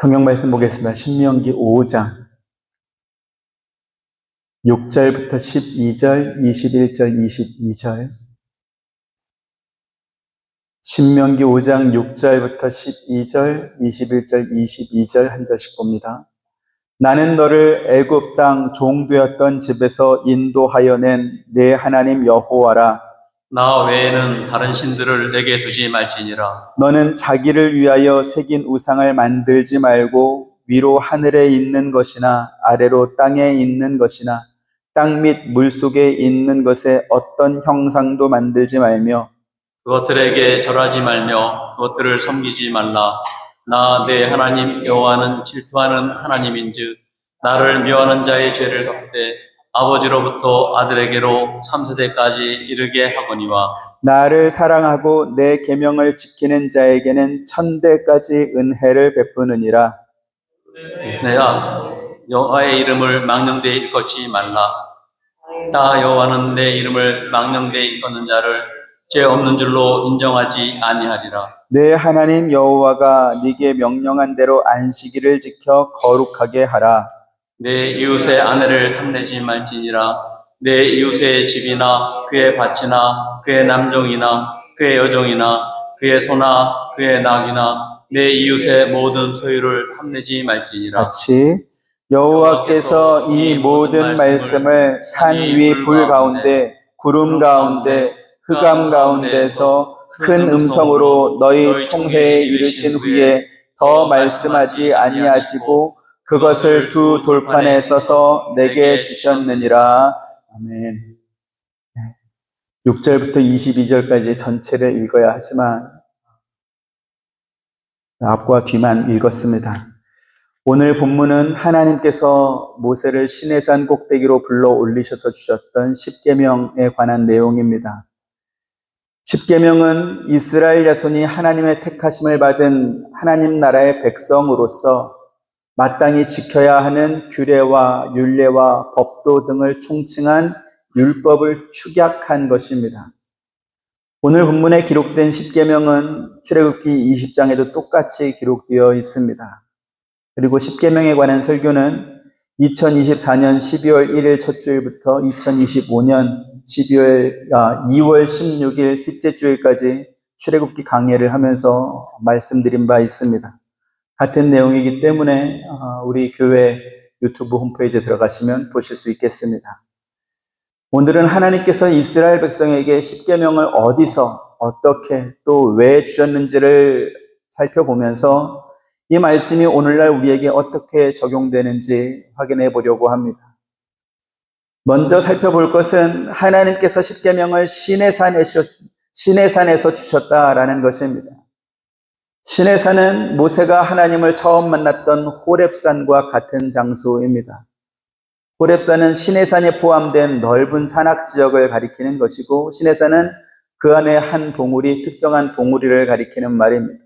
성경 말씀 보겠습니다. 신명기 5장 6절부터 12절, 21절, 22절. 신명기 5장 6절부터 12절, 21절, 22절 한 절씩 봅니다. 나는 너를 애굽 땅 종되었던 집에서 인도하여 낸 내 하나님 여호와라. 나 외에는 다른 신들을 내게 두지 말지니라. 너는 자기를 위하여 새긴 우상을 만들지 말고 위로 하늘에 있는 것이나 아래로 땅에 있는 것이나 땅 및 물속에 있는 것에 어떤 형상도 만들지 말며 그것들에게 절하지 말며 그것들을 섬기지 말라. 나 내 하나님 여호와는 질투하는 하나님인즉 나를 미워하는 자의 죄를 갚되 아버지로부터 아들에게로 3세대까지 이르게 하거니와 나를 사랑하고 내 계명을 지키는 자에게는 천대까지 은혜를 베푸느니라. 내가 여호와의 이름을 망령되이 일컫지 말라. 나 여호와는 내 이름을 망령되이 일컫는 자를 죄 없는 줄로 인정하지 아니하리라. 내 하나님 여호와가 네게 명령한 대로 안식일을 지켜 거룩하게 하라. 내 이웃의 아내를 탐내지 말지니라. 내 이웃의 집이나 그의 밭이나 그의 남종이나 그의 여종이나 그의 소나 그의 낙이나 내 이웃의 모든 소유를 탐내지 말지니라. 같이 여호와께서 이 모든 말씀을 산 위 불 가운데 구름 가운데 흑암 가운데서 큰 음성으로 너희 총회에 이르신 후에 더 말씀하지 아니하시고 그것을 두 돌판에 써서 내게 주셨느니라. 아멘. 6절부터 22절까지 전체를 읽어야 하지만 앞과 뒤만 읽었습니다. 오늘 본문은 하나님께서 모세를 시내산 꼭대기로 불러 올리셔서 주셨던 십계명에 관한 내용입니다. 십계명은 이스라엘 자손이 하나님의 택하심을 받은 하나님 나라의 백성으로서 마땅히 지켜야 하는 규례와 율례와 법도 등을 총칭한 율법을 축약한 것입니다. 오늘 본문에 기록된 십계명은 출애굽기 20장에도 똑같이 기록되어 있습니다. 그리고 십계명에 관한 설교는 2024년 12월 1일 첫 주일부터 2025년 2월 16일 셋째 주일까지 출애굽기 강해를 하면서 말씀드린 바 있습니다. 같은 내용이기 때문에 우리 교회 유튜브 홈페이지에 들어가시면 보실 수 있겠습니다. 오늘은 하나님께서 이스라엘 백성에게 십계명을 어디서 어떻게 또 왜 주셨는지를 살펴보면서 이 말씀이 오늘날 우리에게 어떻게 적용되는지 확인해 보려고 합니다. 먼저 살펴볼 것은 하나님께서 십계명을 시내산에서 주셨다라는 것입니다. 시내산은 모세가 하나님을 처음 만났던 호렙산과 같은 장소입니다. 호렙산은 시내산에 포함된 넓은 산악 지역을 가리키는 것이고 시내산은 그 안에 한 봉우리, 특정한 봉우리를 가리키는 말입니다.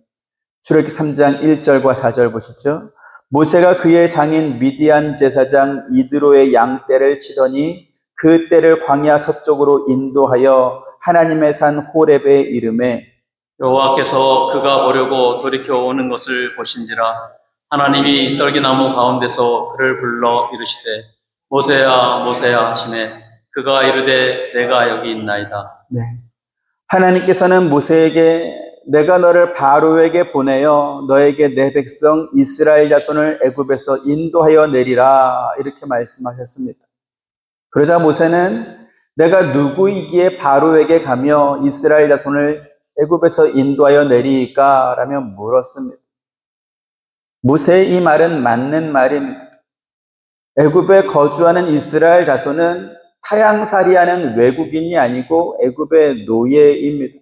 출애굽기 3장 1절과 4절 보시죠. 모세가 그의 장인 미디안 제사장 이드로의 양떼를 치더니 그 떼를 광야 서쪽으로 인도하여 하나님의 산 호렙에 이르매 여호와께서 그가 보려고 돌이켜 오는 것을 보신지라. 하나님이 떨기나무 가운데서 그를 불러 이르시되 모세야 모세야 하시매 그가 이르되 내가 여기 있나이다. 네. 하나님께서는 모세에게 내가 너를 바로에게 보내어 너에게 내 백성 이스라엘 자손을 애굽에서 인도하여 내리라 이렇게 말씀하셨습니다. 그러자 모세는 내가 누구이기에 바로에게 가며 이스라엘 자손을 애굽에서 인도하여 내리까? 라며 물었습니다. 모세의 이 말은 맞는 말입니다. 애굽에 거주하는 이스라엘 자손은 타향살이하는 외국인이 아니고 애굽의 노예입니다.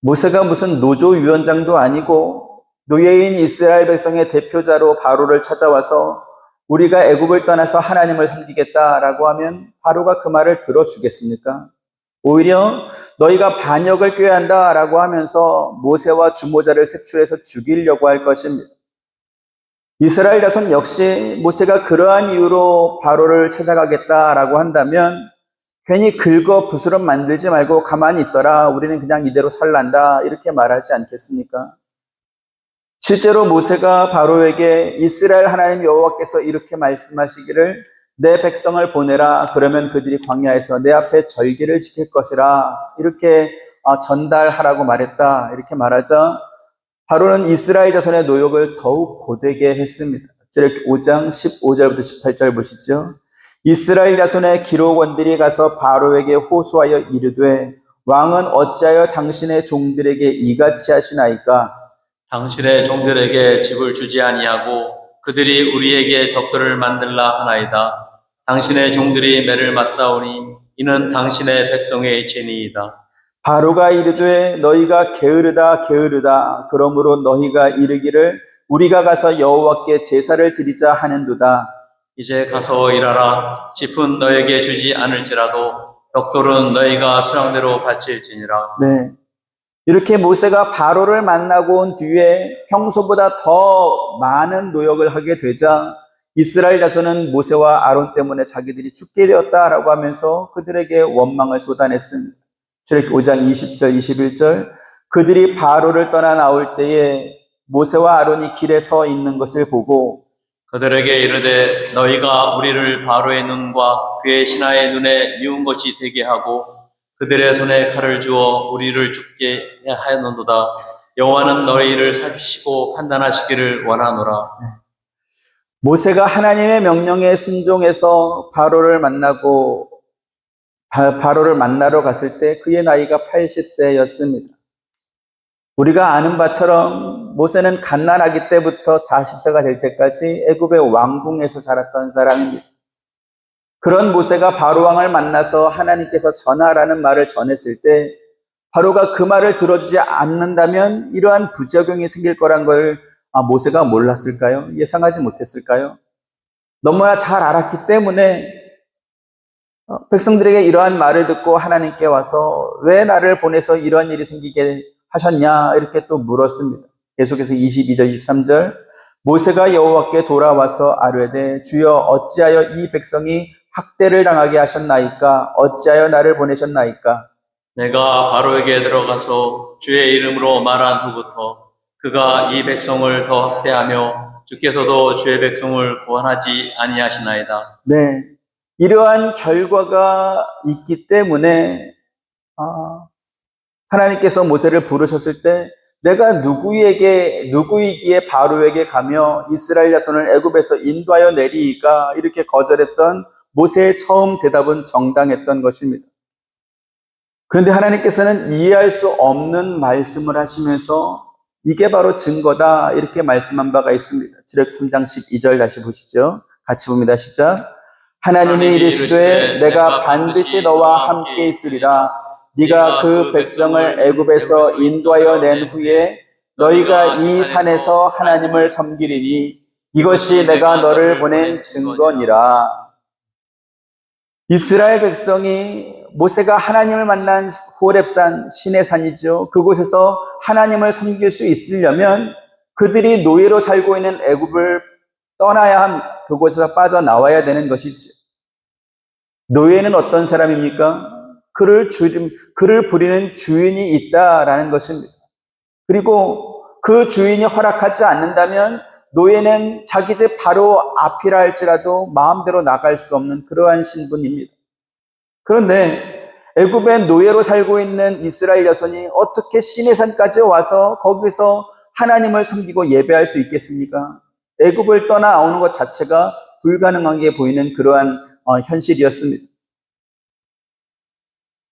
모세가 무슨 노조위원장도 아니고 노예인 이스라엘 백성의 대표자로 바로를 찾아와서 우리가 애굽을 떠나서 하나님을 섬기겠다라고 하면 바로가 그 말을 들어주겠습니까? 오히려 너희가 반역을 꾀한다라고 하면서 모세와 주모자를 색출해서 죽이려고 할 것입니다. 이스라엘 자손 역시 모세가 그러한 이유로 바로를 찾아가겠다라고 한다면 괜히 긁어 부스럼 만들지 말고 가만히 있어라. 우리는 그냥 이대로 살란다. 이렇게 말하지 않겠습니까? 실제로 모세가 바로에게 이스라엘 하나님 여호와께서 이렇게 말씀하시기를 내 백성을 보내라. 그러면 그들이 광야에서 내 앞에 절기를 지킬 것이라. 이렇게 전달하라고 말했다. 이렇게 말하자 바로는 이스라엘 자손의 노역을 더욱 고되게 했습니다. 5장 15절부터 18절 보시죠. 이스라엘 자손의 기록원들이 가서 바로에게 호소하여 이르되 왕은 어찌하여 당신의 종들에게 이같이 하시나이까? 당신의 종들에게 집을 주지 아니하고 그들이 우리에게 덕들을 만들라 하나이다. 당신의 종들이 매를 맞사오니 이는 당신의 백성의 죄니이다. 바로가 이르되 너희가 게으르다 게으르다. 그러므로 너희가 이르기를 우리가 가서 여호와께 제사를 드리자 하는도다. 이제 가서 일하라. 집은 너에게 주지 않을지라도 벽돌은 너희가 수량대로 바칠지니라. 네. 이렇게 모세가 바로를 만나고 온 뒤에 평소보다 더 많은 노역을 하게 되자 이스라엘 자손은 모세와 아론 때문에 자기들이 죽게 되었다라고 하면서 그들에게 원망을 쏟아냈습니다. 출애굽기 5장 20절 21절 그들이 바로를 떠나 나올 때에 모세와 아론이 길에 서 있는 것을 보고 그들에게 이르되 너희가 우리를 바로의 눈과 그의 신하의 눈에 미운 것이 되게 하고 그들의 손에 칼을 주어 우리를 죽게 하였는도다. 여호와는 너희를 살피시고 판단하시기를 원하노라. 모세가 하나님의 명령에 순종해서 바로를 만나러 갔을 때 그의 나이가 80세였습니다. 우리가 아는 바처럼 모세는 갓난아기 때부터 40세가 될 때까지 애굽의 왕궁에서 자랐던 사람입니다. 그런 모세가 바로 왕을 만나서 하나님께서 전하라는 말을 전했을 때 바로가 그 말을 들어주지 않는다면 이러한 부작용이 생길 거란 걸 모세가 몰랐을까요? 예상하지 못했을까요? 너무나 잘 알았기 때문에 백성들에게 이러한 말을 듣고 하나님께 와서 왜 나를 보내서 이러한 일이 생기게 하셨냐 이렇게 또 물었습니다. 계속해서 22절 23절 모세가 여호와께 돌아와서 아뢰되 주여 어찌하여 이 백성이 학대를 당하게 하셨나이까? 어찌하여 나를 보내셨나이까? 내가 바로에게 들어가서 주의 이름으로 말한 후부터 그가 이 백성을 더 학대하며 주께서도 주의 백성을 구원하지 아니하시나이다. 네, 이러한 결과가 있기 때문에 하나님께서 모세를 부르셨을 때 내가 누구이기에 바로에게 가며 이스라엘 자손을 애굽에서 인도하여 내리이까? 이렇게 거절했던 모세의 처음 대답은 정당했던 것입니다. 그런데 하나님께서는 이해할 수 없는 말씀을 하시면서 이게 바로 증거다 이렇게 말씀한 바가 있습니다. 출애굽기 3장 12절 다시 보시죠. 같이 봅니다. 시작. 하나님이 이르시되 내가 반드시 너와 함께 있으리라. 네가 그 백성을 애굽에서 인도하여 낸 후에 너희가 이 산에서 하나님을 섬기리니 이것이 내가 너를 보낸 증거니라. 이스라엘 백성이 모세가 하나님을 만난 호렙산 신의 산이죠. 그곳에서 하나님을 섬길 수 있으려면 그들이 노예로 살고 있는 애굽을 떠나야 합니다. 그곳에서 빠져나와야 되는 것이죠. 노예는 어떤 사람입니까? 그를 부리는 주인이 있다라는 것입니다. 그리고 그 주인이 허락하지 않는다면 노예는 자기 집 바로 앞이라 할지라도 마음대로 나갈 수 없는 그러한 신분입니다. 그런데 애굽의 노예로 살고 있는 이스라엘 자손이 어떻게 시내산까지 와서 거기서 하나님을 섬기고 예배할 수 있겠습니까? 애굽을 떠나오는 것 자체가 불가능하게 보이는 그러한 현실이었습니다.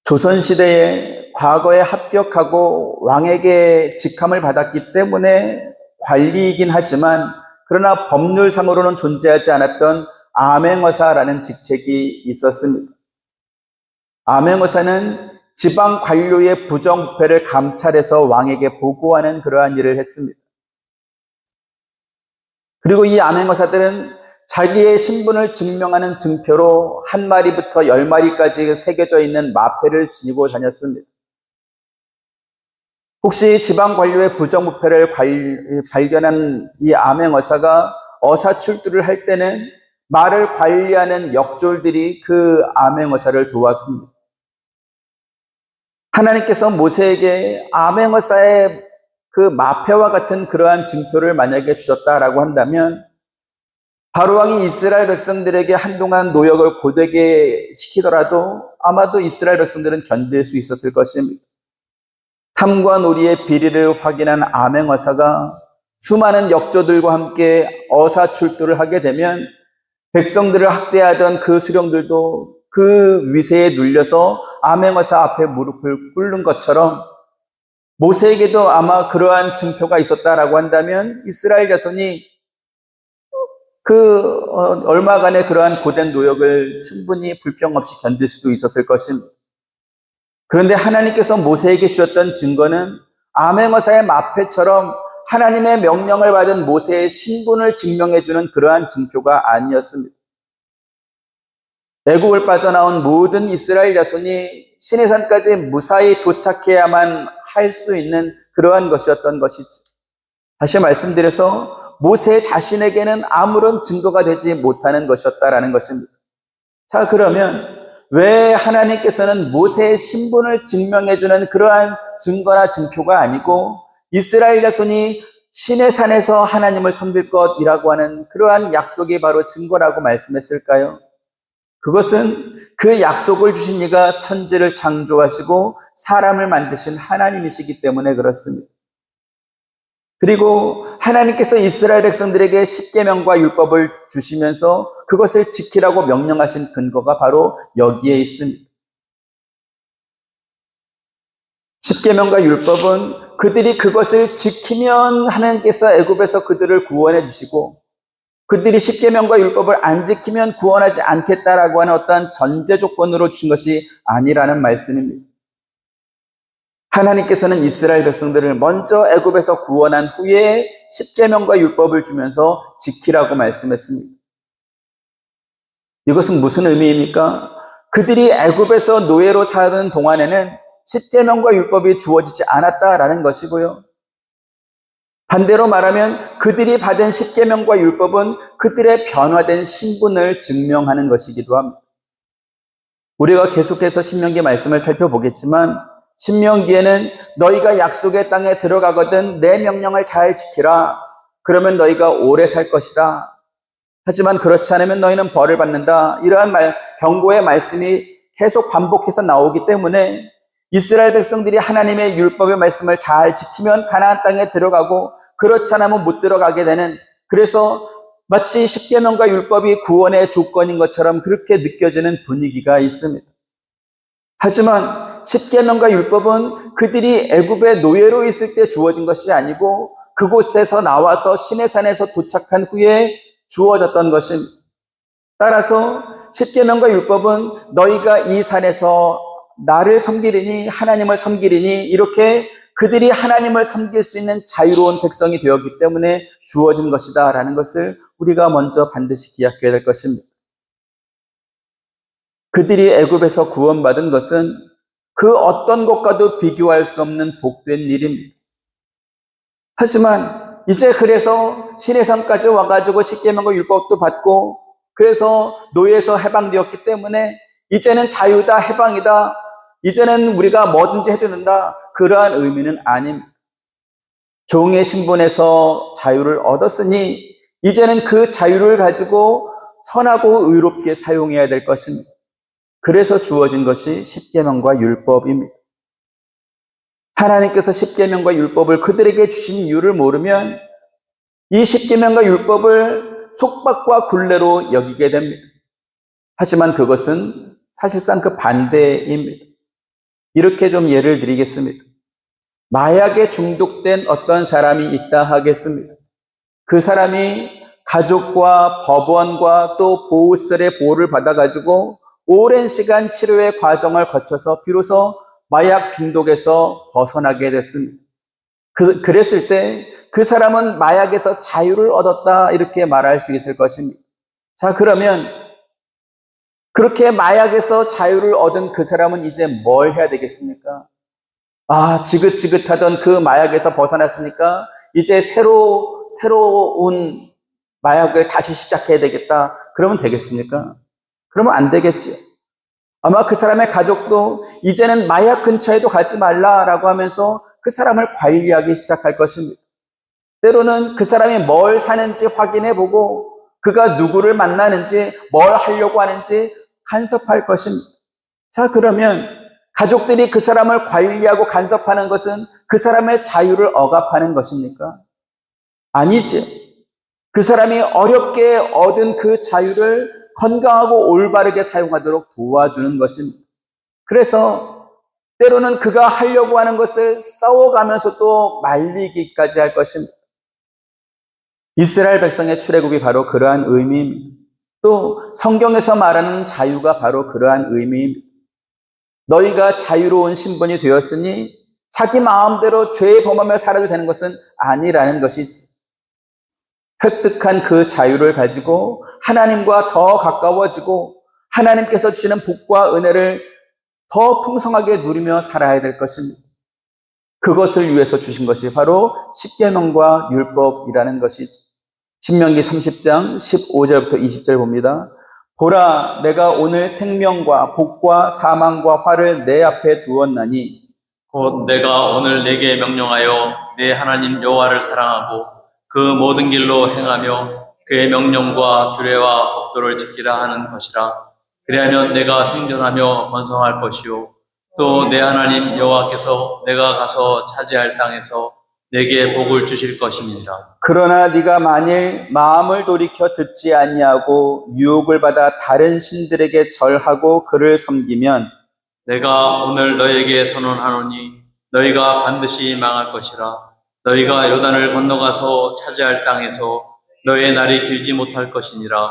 조선시대에 과거에 합격하고 왕에게 직함을 받았기 때문에 관리이긴 하지만 그러나 법률상으로는 존재하지 않았던 암행어사라는 직책이 있었습니다. 암행어사는 지방 관료의 부정부패를 감찰해서 왕에게 보고하는 그러한 일을 했습니다. 그리고 이 암행어사들은 자기의 신분을 증명하는 증표로 한 마리부터 10마리까지 새겨져 있는 마패를 지니고 다녔습니다. 혹시 지방 관료의 부정부패를 발견한 이 암행어사가 어사출두를 할 때는 말을 관리하는 역졸들이 그 암행어사를 도왔습니다. 하나님께서 모세에게 암행어사의 그 마패와 같은 그러한 징표를 만약에 주셨다라고 한다면 바로왕이 이스라엘 백성들에게 한동안 노역을 고되게 시키더라도 아마도 이스라엘 백성들은 견딜 수 있었을 것입니다. 탐과 놀이의 비리를 확인한 암행어사가 수많은 역조들과 함께 어사출두를 하게 되면 백성들을 학대하던 그 수령들도 그 위세에 눌려서 암행어사 앞에 무릎을 꿇는 것처럼 모세에게도 아마 그러한 징표가 있었다라고 한다면 이스라엘 자손이 얼마간의 그러한 고된 노역을 충분히 불평 없이 견딜 수도 있었을 것입니다. 그런데 하나님께서 모세에게 주셨던 증거는 암행어사의 마패처럼 하나님의 명령을 받은 모세의 신분을 증명해주는 그러한 징표가 아니었습니다. 애국을 빠져나온 모든 이스라엘 자손이 시내산까지 무사히 도착해야만 할 수 있는 그러한 것이었던 것이죠. 다시 말씀드려서 모세 자신에게는 아무런 증거가 되지 못하는 것이었다라는 것입니다. 자, 그러면 왜 하나님께서는 모세의 신분을 증명해주는 그러한 증거나 증표가 아니고 이스라엘 자손이 시내산에서 하나님을 섬길 것이라고 하는 그러한 약속이 바로 증거라고 말씀했을까요? 그것은 그 약속을 주신 이가 천지를 창조하시고 사람을 만드신 하나님이시기 때문에 그렇습니다. 그리고 하나님께서 이스라엘 백성들에게 십계명과 율법을 주시면서 그것을 지키라고 명령하신 근거가 바로 여기에 있습니다. 십계명과 율법은 그들이 그것을 지키면 하나님께서 애굽에서 그들을 구원해 주시고 그들이 십계명과 율법을 안 지키면 구원하지 않겠다라고 하는 어떤 전제 조건으로 주신 것이 아니라는 말씀입니다. 하나님께서는 이스라엘 백성들을 먼저 애굽에서 구원한 후에 십계명과 율법을 주면서 지키라고 말씀했습니다. 이것은 무슨 의미입니까? 그들이 애굽에서 노예로 사는 동안에는 십계명과 율법이 주어지지 않았다라는 것이고요. 반대로 말하면 그들이 받은 십계명과 율법은 그들의 변화된 신분을 증명하는 것이기도 합니다. 우리가 계속해서 신명기 말씀을 살펴보겠지만 신명기에는 너희가 약속의 땅에 들어가거든 내 명령을 잘 지키라. 그러면 너희가 오래 살 것이다. 하지만 그렇지 않으면 너희는 벌을 받는다. 이러한 경고의 말씀이 계속 반복해서 나오기 때문에 이스라엘 백성들이 하나님의 율법의 말씀을 잘 지키면 가나안 땅에 들어가고 그렇지 않으면 못 들어가게 되는, 그래서 마치 십계명과 율법이 구원의 조건인 것처럼 그렇게 느껴지는 분위기가 있습니다. 하지만 십계명과 율법은 그들이 애굽의 노예로 있을 때 주어진 것이 아니고 그곳에서 나와서 시내산에서 도착한 후에 주어졌던 것입니다. 따라서 십계명과 율법은 너희가 이 산에서 나를 섬기리니 하나님을 섬기리니 이렇게 그들이 하나님을 섬길 수 있는 자유로운 백성이 되었기 때문에 주어진 것이다 라는 것을 우리가 먼저 반드시 기억해야 될 것입니다. 그들이 애굽에서 구원받은 것은 그 어떤 것과도 비교할 수 없는 복된 일입니다. 하지만 이제 그래서 시내산까지 와가지고 십계명과 율법도 받고 그래서 노예에서 해방되었기 때문에 이제는 자유다, 해방이다, 이제는 우리가 뭐든지 해도 된다, 그러한 의미는 아닙니다. 종의 신분에서 자유를 얻었으니 이제는 그 자유를 가지고 선하고 의롭게 사용해야 될 것입니다. 그래서 주어진 것이 십계명과 율법입니다. 하나님께서 십계명과 율법을 그들에게 주신 이유를 모르면 이 십계명과 율법을 속박과 굴레로 여기게 됩니다. 하지만 그것은 사실상 그 반대입니다. 이렇게 좀 예를 드리겠습니다. 마약에 중독된 어떤 사람이 있다 하겠습니다. 그 사람이 가족과 법원과 또 보호시설의 보호를 받아가지고 오랜 시간 치료의 과정을 거쳐서 비로소 마약 중독에서 벗어나게 됐습니다. 그랬을 때 그 사람은 마약에서 자유를 얻었다 이렇게 말할 수 있을 것입니다. 자, 그러면 그렇게 마약에서 자유를 얻은 그 사람은 이제 뭘 해야 되겠습니까? 지긋지긋하던 그 마약에서 벗어났으니까 이제 새로운 마약을 다시 시작해야 되겠다. 그러면 되겠습니까? 그러면 안 되겠지요. 아마 그 사람의 가족도 이제는 마약 근처에도 가지 말라라고 하면서 그 사람을 관리하기 시작할 것입니다. 때로는 그 사람이 뭘 사는지 확인해보고 그가 누구를 만나는지 뭘 하려고 하는지 간섭할 것입니다. 자, 그러면 가족들이 그 사람을 관리하고 간섭하는 것은 그 사람의 자유를 억압하는 것입니까? 아니죠. 그 사람이 어렵게 얻은 그 자유를 건강하고 올바르게 사용하도록 도와주는 것입니다. 그래서 때로는 그가 하려고 하는 것을 싸워가면서 또 말리기까지 할 것입니다. 이스라엘 백성의 출애굽이 바로 그러한 의미입니다. 또 성경에서 말하는 자유가 바로 그러한 의미입니다. 너희가 자유로운 신분이 되었으니 자기 마음대로 죄 범하며 살아도 되는 것은 아니라는 것이지. 획득한 그 자유를 가지고 하나님과 더 가까워지고 하나님께서 주시는 복과 은혜를 더 풍성하게 누리며 살아야 될 것입니다. 그것을 위해서 주신 것이 바로 십계명과 율법이라는 것이지. 신명기 30장 15절부터 20절 봅니다. 보라, 내가 오늘 생명과 복과 사망과 화를 내 앞에 두었나니 곧 내가 오늘 내게 명령하여 내 하나님 여호와를 사랑하고 그 모든 길로 행하며 그의 명령과 규례와 법도를 지키라 하는 것이라. 그리하면 내가 생존하며 번성할 것이요 또 내 하나님 여호와께서 내가 가서 차지할 땅에서 내게 복을 주실 것입니다. 그러나 네가 만일 마음을 돌이켜 듣지 아니하고 유혹을 받아 다른 신들에게 절하고 그를 섬기면 내가 오늘 너에게 선언하노니 너희가 반드시 망할 것이라. 너희가 요단을 건너가서 차지할 땅에서 너의 날이 길지 못할 것이니라.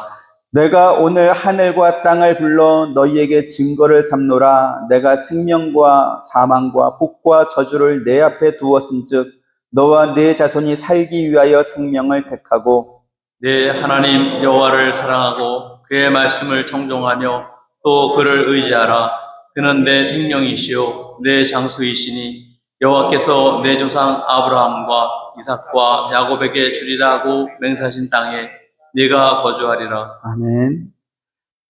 내가 오늘 하늘과 땅을 불러 너희에게 증거를 삼노라. 내가 생명과 사망과 복과 저주를 내 앞에 두었은즉 너와 네 자손이 살기 위하여 생명을 택하고 내 하나님 여호와를 사랑하고 그의 말씀을 청종하며 또 그를 의지하라. 그는 내 생명이시요 내 장수이시니 여호와께서 내 조상 아브라함과 이삭과 야곱에게 주리라 하고 맹세하신 땅에 네가 거주하리라. 아멘.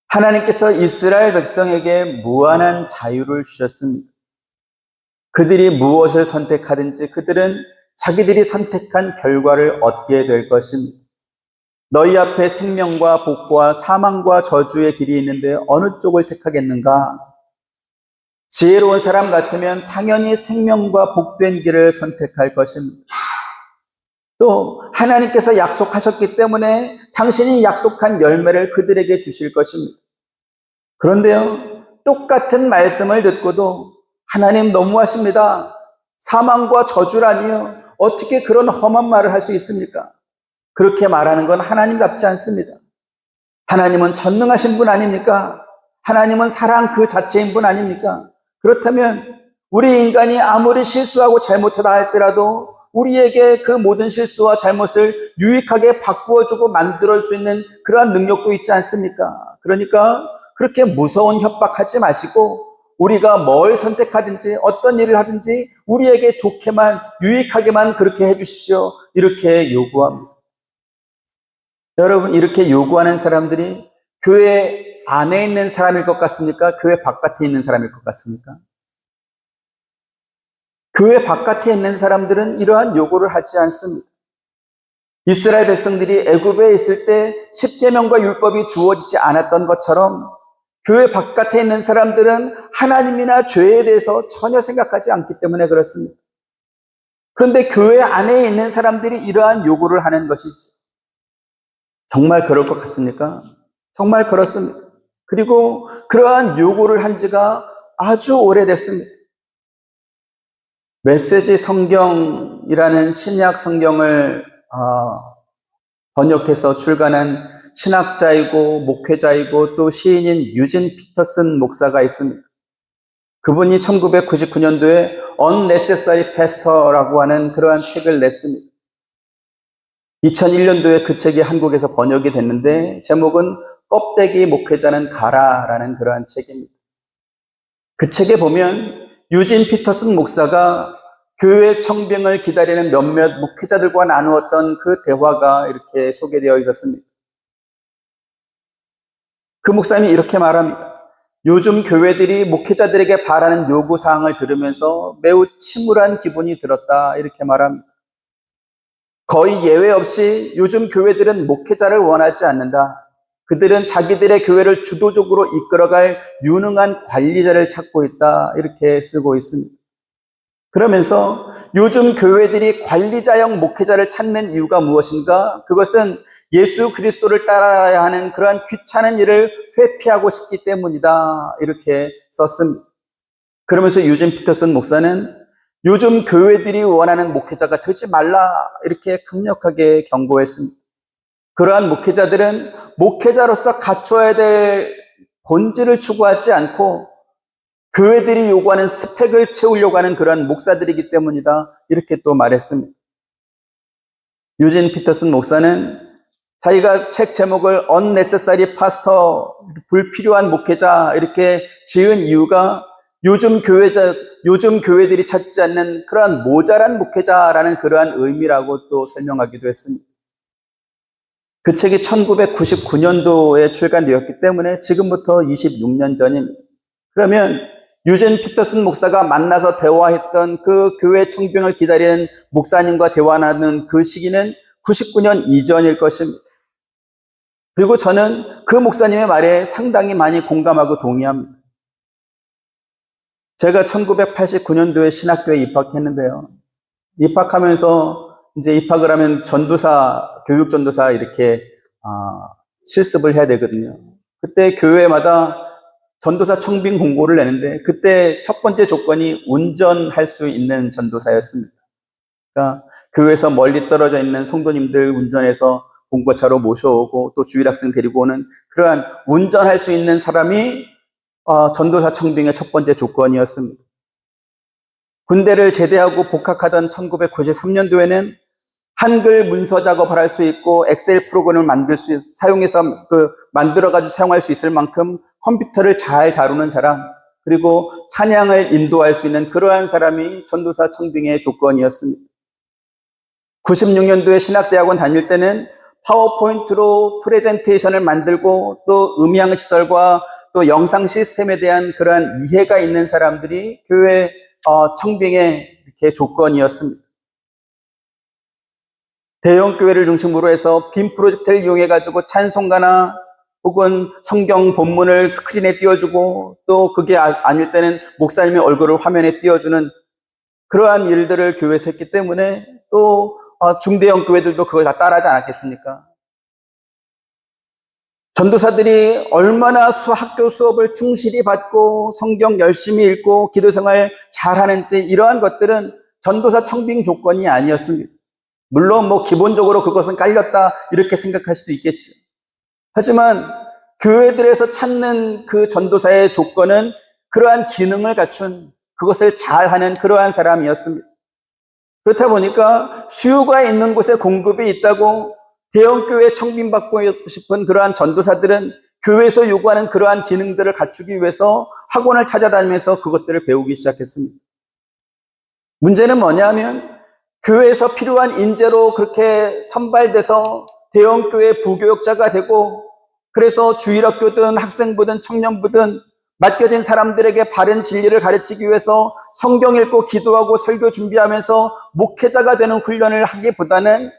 하나님께서 이스라엘 백성에게 무한한 자유를 주셨습니다. 그들이 무엇을 선택하든지 그들은 자기들이 선택한 결과를 얻게 될 것입니다. 너희 앞에 생명과 복과 사망과 저주의 길이 있는데 어느 쪽을 택하겠는가? 지혜로운 사람 같으면 당연히 생명과 복된 길을 선택할 것입니다. 또 하나님께서 약속하셨기 때문에 당신이 약속한 열매를 그들에게 주실 것입니다. 그런데요, 똑같은 말씀을 듣고도 하나님 너무하십니다. 사망과 저주라니요. 어떻게 그런 험한 말을 할 수 있습니까? 그렇게 말하는 건 하나님답지 않습니다. 하나님은 전능하신 분 아닙니까? 하나님은 사랑 그 자체인 분 아닙니까? 그렇다면 우리 인간이 아무리 실수하고 잘못하다 할지라도 우리에게 그 모든 실수와 잘못을 유익하게 바꾸어주고 만들어줄 수 있는 그러한 능력도 있지 않습니까? 그러니까 그렇게 무서운 협박하지 마시고 우리가 뭘 선택하든지 어떤 일을 하든지 우리에게 좋게만 유익하게만 그렇게 해주십시오. 이렇게 요구합니다. 여러분, 이렇게 요구하는 사람들이 교회 안에 있는 사람일 것 같습니까? 교회 바깥에 있는 사람일 것 같습니까? 교회 바깥에 있는 사람들은 이러한 요구를 하지 않습니다. 이스라엘 백성들이 애굽에 있을 때 십계명과 율법이 주어지지 않았던 것처럼 교회 바깥에 있는 사람들은 하나님이나 죄에 대해서 전혀 생각하지 않기 때문에 그렇습니다. 그런데 교회 안에 있는 사람들이 이러한 요구를 하는 것이지. 정말 그럴 것 같습니까? 정말 그렇습니다. 그리고 그러한 요구를 한 지가 아주 오래됐습니다. 메시지 성경이라는 신약 성경을 번역해서 출간한 신학자이고 목회자이고 또 시인인 유진 피터슨 목사가 있습니다. 그분이 1999년도에 Unnecessary Pastor라고 하는 그러한 책을 냈습니다. 2001년도에 그 책이 한국에서 번역이 됐는데 제목은 껍데기 목회자는 가라라는 그러한 책입니다. 그 책에 보면 유진 피터슨 목사가 교회 청빙을 기다리는 몇몇 목회자들과 나누었던 그 대화가 이렇게 소개되어 있었습니다. 그 목사님이 이렇게 말합니다. 요즘 교회들이 목회자들에게 바라는 요구사항을 들으면서 매우 침울한 기분이 들었다, 이렇게 말합니다. 거의 예외 없이 요즘 교회들은 목회자를 원하지 않는다. 그들은 자기들의 교회를 주도적으로 이끌어갈 유능한 관리자를 찾고 있다, 이렇게 쓰고 있습니다. 그러면서 요즘 교회들이 관리자형 목회자를 찾는 이유가 무엇인가? 그것은 예수 그리스도를 따라야 하는 그러한 귀찮은 일을 회피하고 싶기 때문이다, 이렇게 썼습니다. 그러면서 유진 피터슨 목사는 요즘 교회들이 원하는 목회자가 되지 말라, 이렇게 강력하게 경고했습니다. 그러한 목회자들은 목회자로서 갖춰야 될 본질을 추구하지 않고 교회들이 요구하는 스펙을 채우려고 하는 그러한 목사들이기 때문이다, 이렇게 또 말했습니다. 유진 피터슨 목사는 자기가 책 제목을 Unnecessary Pastor, 불필요한 목회자, 이렇게 지은 이유가 요즘 교회들이 찾지 않는 그러한 모자란 목회자라는 그러한 의미라고 또 설명하기도 했습니다. 그 책이 1999년도에 출간되었기 때문에 지금부터 26년 전입니다. 그러면 유진 피터슨 목사가 만나서 대화했던 그 교회 청빙을 기다리는 목사님과 대화하는 그 시기는 99년 이전일 것입니다. 그리고 저는 그 목사님의 말에 상당히 많이 공감하고 동의합니다. 제가 1989년도에 신학교에 입학했는데요. 입학하면서 이제 입학을 하면 전도사, 교육전도사 이렇게 실습을 해야 되거든요. 그때 교회마다 전도사 청빙 공고를 내는데 그때 첫 번째 조건이 운전할 수 있는 전도사였습니다. 그러니까 교회에서 멀리 떨어져 있는 성도님들 운전해서 봉고차로 모셔오고 또 주일학생 데리고 오는 그러한 운전할 수 있는 사람이 전도사 청빙의 첫 번째 조건이었습니다. 군대를 제대하고 복학하던 1993년도에는 한글 문서 작업을 할 수 있고 엑셀 프로그램을 사용해서 만들어가지고 사용할 수 있을 만큼 컴퓨터를 잘 다루는 사람, 그리고 찬양을 인도할 수 있는 그러한 사람이 전도사 청빙의 조건이었습니다. 96년도에 신학대학원 다닐 때는 파워포인트로 프레젠테이션을 만들고 또 음향시설과 또 영상 시스템에 대한 그러한 이해가 있는 사람들이 교회 청빙의 이렇게 조건이었습니다. 대형 교회를 중심으로 해서 빔 프로젝터를 이용해가지고 찬송가나 혹은 성경 본문을 스크린에 띄워주고 또 그게 아닐 때는 목사님의 얼굴을 화면에 띄워주는 그러한 일들을 교회에서 했기 때문에 또 중대형 교회들도 그걸 다 따라하지 않았겠습니까? 전도사들이 얼마나 학교 수업을 충실히 받고 성경 열심히 읽고 기도생활 잘하는지 이러한 것들은 전도사 청빙 조건이 아니었습니다. 물론 기본적으로 그것은 깔렸다 이렇게 생각할 수도 있겠죠. 하지만 교회들에서 찾는 그 전도사의 조건은 그러한 기능을 갖춘 그것을 잘하는 그러한 사람이었습니다. 그렇다 보니까 수요가 있는 곳에 공급이 있다고 대형교회 청빙받고 싶은 그러한 전도사들은 교회에서 요구하는 그러한 기능들을 갖추기 위해서 학원을 찾아다니면서 그것들을 배우기 시작했습니다. 문제는 뭐냐면 교회에서 필요한 인재로 그렇게 선발돼서 대형교회 부교역자가 되고 그래서 주일학교든 학생부든 청년부든 맡겨진 사람들에게 바른 진리를 가르치기 위해서 성경 읽고 기도하고 설교 준비하면서 목회자가 되는 훈련을 하기보다는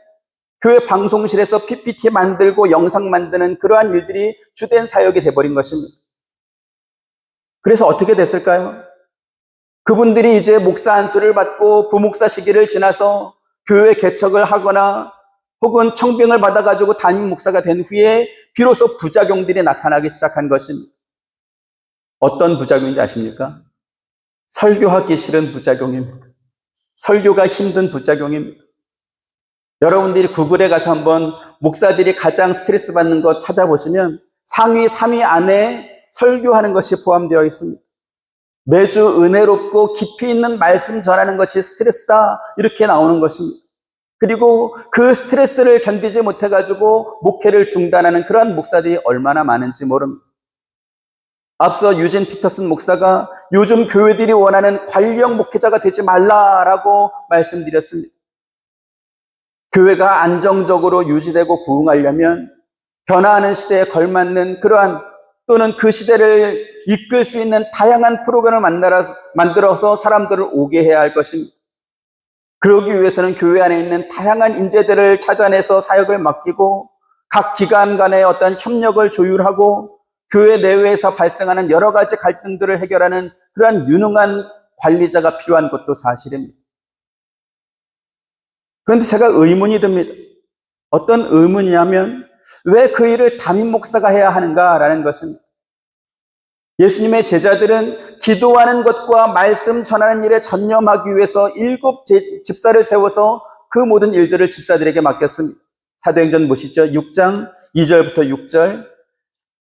교회 방송실에서 PPT 만들고 영상 만드는 그러한 일들이 주된 사역이 돼버린 것입니다. 그래서 어떻게 됐을까요? 그분들이 이제 목사 안수를 받고 부목사 시기를 지나서 교회 개척을 하거나 혹은 청빙을 받아가지고 담임 목사가 된 후에 비로소 부작용들이 나타나기 시작한 것입니다. 어떤 부작용인지 아십니까? 설교하기 싫은 부작용입니다. 설교가 힘든 부작용입니다. 여러분들이 구글에 가서 한번 목사들이 가장 스트레스 받는 것 찾아보시면 상위 3위 안에 설교하는 것이 포함되어 있습니다. 매주 은혜롭고 깊이 있는 말씀 전하는 것이 스트레스다 이렇게 나오는 것입니다. 그리고 그 스트레스를 견디지 못해가지고 목회를 중단하는 그런 목사들이 얼마나 많은지 모릅니다. 앞서 유진 피터슨 목사가 요즘 교회들이 원하는 관리형 목회자가 되지 말라라고 말씀드렸습니다. 교회가 안정적으로 유지되고 부흥하려면 변화하는 시대에 걸맞는 그러한 또는 그 시대를 이끌 수 있는 다양한 프로그램을 만들어서 사람들을 오게 해야 할 것입니다. 그러기 위해서는 교회 안에 있는 다양한 인재들을 찾아내서 사역을 맡기고 각 기관 간의 어떤 협력을 조율하고 교회 내외에서 발생하는 여러 가지 갈등들을 해결하는 그러한 유능한 관리자가 필요한 것도 사실입니다. 그런데 제가 의문이 듭니다. 어떤 의문이냐면 왜 그 일을 담임 목사가 해야 하는가라는 것입니다. 예수님의 제자들은 기도하는 것과 말씀 전하는 일에 전념하기 위해서 7 집사를 세워서 그 모든 일들을 집사들에게 맡겼습니다. 사도행전 보시죠. 6장 2절부터 6절.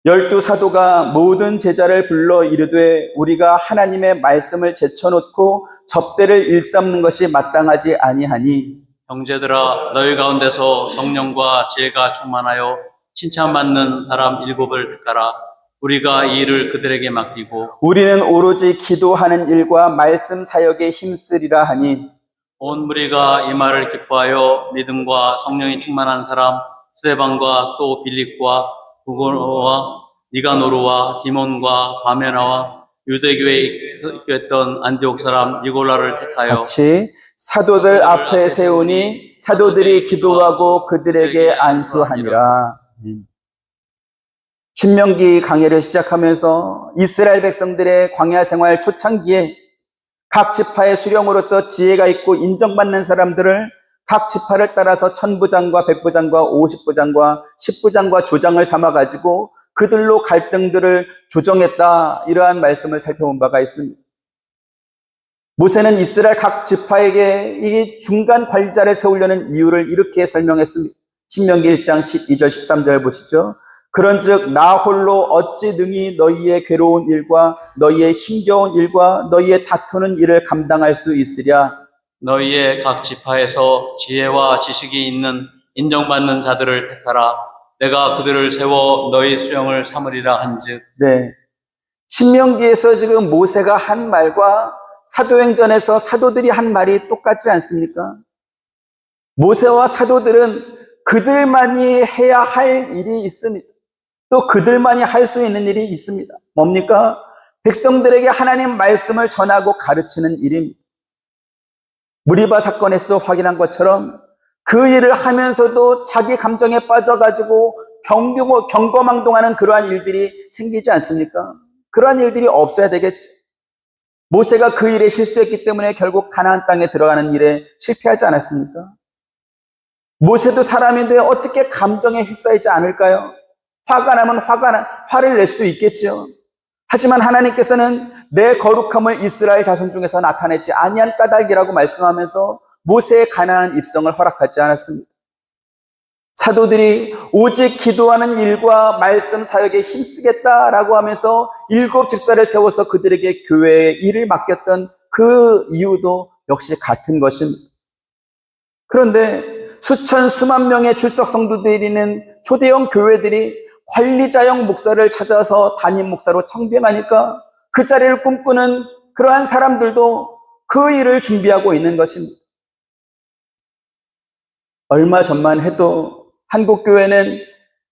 12 사도가 모든 제자를 불러 이르되 우리가 하나님의 말씀을 제쳐놓고 접대를 일삼는 것이 마땅하지 아니하니 형제들아 너희 가운데서 성령과 지혜가 충만하여 칭찬받는 사람 7을 택하라. 우리가 이 일을 그들에게 맡기고 우리는 오로지 기도하는 일과 말씀 사역에 힘쓰리라 하니 온 무리가 이 말을 기뻐하여 믿음과 성령이 충만한 사람 스데반과 또 빌립과 부고로와 니가노르와 디몬과 바메나와 유대교에 입교했던 안디옥 사람 니골라를 택하여 같이 사도들 앞에 세우니 사도들이 기도하고 그들에게 안수하니라. 신명기 강해를 시작하면서 이스라엘 백성들의 광야 생활 초창기에 각 지파의 수령으로서 지혜가 있고 인정받는 사람들을 각 지파를 따라서 천부장과 백부장과 50부장과 10부장과 조장을 삼아가지고 그들로 갈등들을 조정했다. 이러한 말씀을 살펴본 바가 있습니다. 모세는 이스라엘 각 지파에게 이 중간 관리자를 세우려는 이유를 이렇게 설명했습니다. 신명기 1장 12절 13절 보시죠. 그런즉 나 홀로 어찌 능히 너희의 괴로운 일과 너희의 힘겨운 일과 너희의 다투는 일을 감당할 수 있으랴. 너희의 각 지파에서 지혜와 지식이 있는 인정받는 자들을 택하라. 내가 그들을 세워 너희 수령을 삼으리라 한즉. 네. 신명기에서 지금 모세가 한 말과 사도행전에서 사도들이 한 말이 똑같지 않습니까? 모세와 사도들은 그들만이 해야 할 일이 있습니다. 또 그들만이 할 수 있는 일이 있습니다. 뭡니까? 백성들에게 하나님 말씀을 전하고 가르치는 일입니다. 무리바 사건에서도 확인한 것처럼 그 일을 하면서도 자기 감정에 빠져가지고 경거망동하는 그러한 일들이 생기지 않습니까? 그러한 일들이 없어야 되겠지. 모세가 그 일에 실수했기 때문에 결국 가나안 땅에 들어가는 일에 실패하지 않았습니까? 모세도 사람인데 어떻게 감정에 휩싸이지 않을까요? 화가 나면 화를 낼 수도 있겠지요. 하지만 하나님께서는 내 거룩함을 이스라엘 자손 중에서 나타내지 아니한 까닭이라고 말씀하면서 모세의 가나안 입성을 허락하지 않았습니다. 사도들이 오직 기도하는 일과 말씀 사역에 힘쓰겠다라고 하면서 7 집사를 세워서 그들에게 교회의 일을 맡겼던 그 이유도 역시 같은 것입니다. 그런데 수천 수만 명의 출석 성도들이 있는 초대형 교회들이 관리자형 목사를 찾아서 담임 목사로 청빙하니까 그 자리를 꿈꾸는 그러한 사람들도 그 일을 준비하고 있는 것입니다. 얼마 전만 해도 한국교회는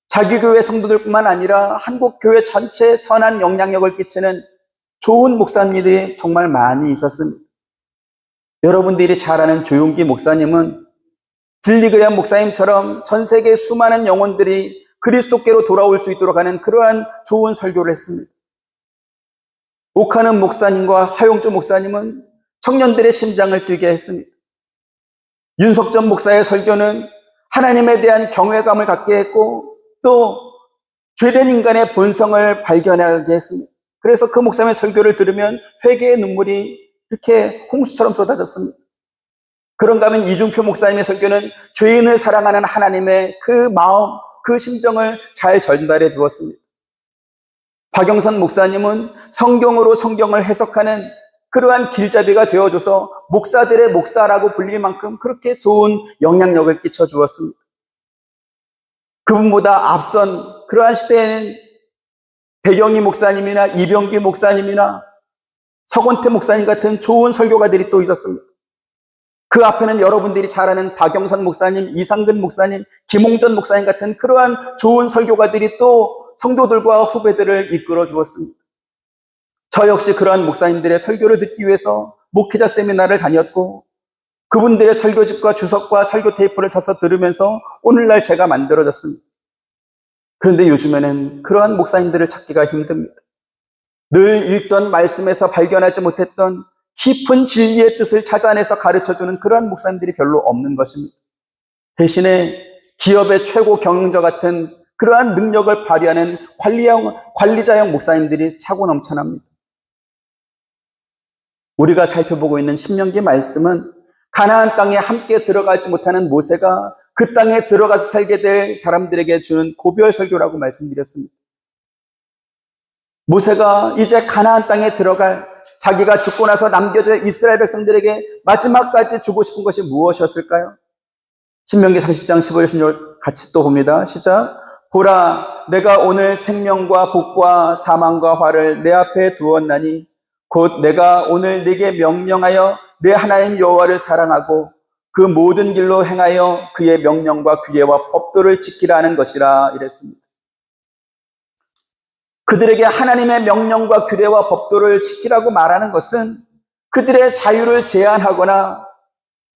자기 교회 성도들뿐만 아니라 한국교회 전체에 선한 영향력을 끼치는 좋은 목사님들이 정말 많이 있었습니다. 여러분들이 잘 아는 조용기 목사님은 빌리그레암 목사님처럼 전 세계 수많은 영혼들이 그리스도께로 돌아올 수 있도록 하는 그러한 좋은 설교를 했습니다. 오카는 목사님과 하용주 목사님은 청년들의 심장을 뛰게 했습니다. 윤석전 목사의 설교는 하나님에 대한 경외감을 갖게 했고 또 죄된 인간의 본성을 발견하게 했습니다. 그래서 그 목사님의 설교를 들으면 회개의 눈물이 이렇게 홍수처럼 쏟아졌습니다. 그런가 하면 이중표 목사님의 설교는 죄인을 사랑하는 하나님의 그 마음, 그 심정을 잘 전달해 주었습니다. 박영선 목사님은 성경으로 성경을 해석하는 그러한 길잡이가 되어줘서 목사들의 목사라고 불릴 만큼 그렇게 좋은 영향력을 끼쳐 주었습니다. 그분보다 앞선 그러한 시대에는 배경희 목사님이나 이병기 목사님이나 서건태 목사님 같은 좋은 설교가들이 또 있었습니다. 그 앞에는 여러분들이 잘 아는 박영선 목사님, 이상근 목사님, 김홍전 목사님 같은 그러한 좋은 설교가들이 또 성도들과 후배들을 이끌어 주었습니다. 저 역시 그러한 목사님들의 설교를 듣기 위해서 목회자 세미나를 다녔고 그분들의 설교집과 주석과 설교 테이프를 사서 들으면서 오늘날 제가 만들어졌습니다. 그런데 요즘에는 그러한 목사님들을 찾기가 힘듭니다. 늘 읽던 말씀에서 발견하지 못했던 깊은 진리의 뜻을 찾아내서 가르쳐주는 그러한 목사님들이 별로 없는 것입니다. 대신에 기업의 최고 경영자 같은 그러한 능력을 발휘하는 관리자형 목사님들이 차고 넘쳐납니다. 우리가 살펴보고 있는 신명기 말씀은 가나안 땅에 함께 들어가지 못하는 모세가 그 땅에 들어가서 살게 될 사람들에게 주는 고별 설교라고 말씀드렸습니다. 모세가 이제 가나안 땅에 들어갈 자기가 죽고 나서 남겨질 이스라엘 백성들에게 마지막까지 주고 싶은 것이 무엇이었을까요? 신명기 30장 15절 16절 같이 또 봅니다. 시작. 보라, 내가 오늘 생명과 복과 사망과 화를 내 앞에 두었나니 곧 내가 오늘 네게 명령하여 내 하나님 여호와를 사랑하고 그 모든 길로 행하여 그의 명령과 규례와 법도를 지키라 하는 것이라 이랬습니다. 그들에게 하나님의 명령과 규례와 법도를 지키라고 말하는 것은 그들의 자유를 제한하거나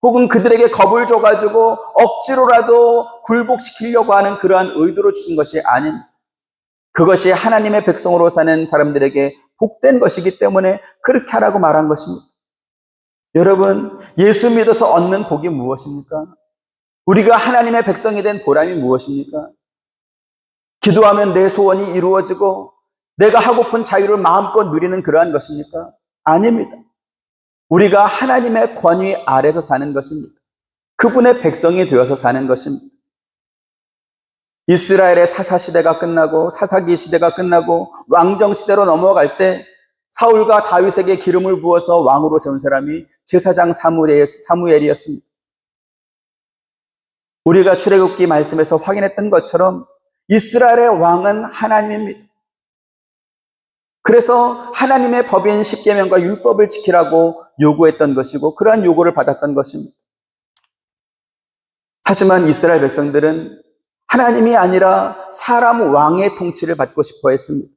혹은 그들에게 겁을 줘가지고 억지로라도 굴복시키려고 하는 그러한 의도로 주신 것이 아닌 그것이 하나님의 백성으로 사는 사람들에게 복된 것이기 때문에 그렇게 하라고 말한 것입니다. 여러분, 예수 믿어서 얻는 복이 무엇입니까? 우리가 하나님의 백성이 된 보람이 무엇입니까? 기도하면 내 소원이 이루어지고 내가 하고픈 자유를 마음껏 누리는 그러한 것입니까? 아닙니다. 우리가 하나님의 권위 아래서 사는 것입니다. 그분의 백성이 되어서 사는 것입니다. 이스라엘의 사사시대가 끝나고 사사기 시대가 끝나고 왕정시대로 넘어갈 때 사울과 다윗에게 기름을 부어서 왕으로 세운 사람이 제사장 사무엘이었습니다. 우리가 출애굽기 말씀에서 확인했던 것처럼 이스라엘의 왕은 하나님입니다. 그래서 하나님의 법인 십계명과 율법을 지키라고 요구했던 것이고 그러한 요구를 받았던 것입니다. 하지만 이스라엘 백성들은 하나님이 아니라 사람 왕의 통치를 받고 싶어 했습니다.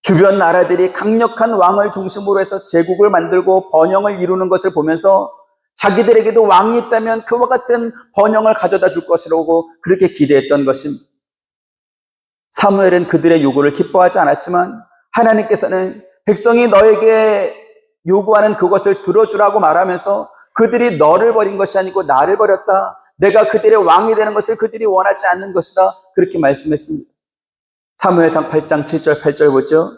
주변 나라들이 강력한 왕을 중심으로 해서 제국을 만들고 번영을 이루는 것을 보면서 자기들에게도 왕이 있다면 그와 같은 번영을 가져다 줄 것이라고 그렇게 기대했던 것입니다. 사무엘은 그들의 요구를 기뻐하지 않았지만 하나님께서는 백성이 너에게 요구하는 그것을 들어주라고 말하면서 그들이 너를 버린 것이 아니고 나를 버렸다. 내가 그들의 왕이 되는 것을 그들이 원하지 않는 것이다. 그렇게 말씀했습니다. 사무엘상 8장 7절 8절 보죠.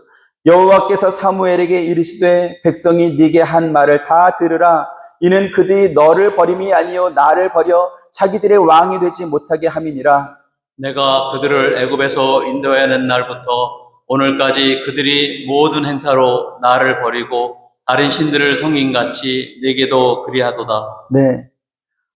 여호와께서 사무엘에게 이르시되 백성이 네게 한 말을 다 들으라. 이는 그들이 너를 버림이 아니요 나를 버려 자기들의 왕이 되지 못하게 함이니라. 내가 그들을 애굽에서 인도하는 날부터 오늘까지 그들이 모든 행사로 나를 버리고 다른 신들을 섬긴같이 내게도 그리하도다. 네.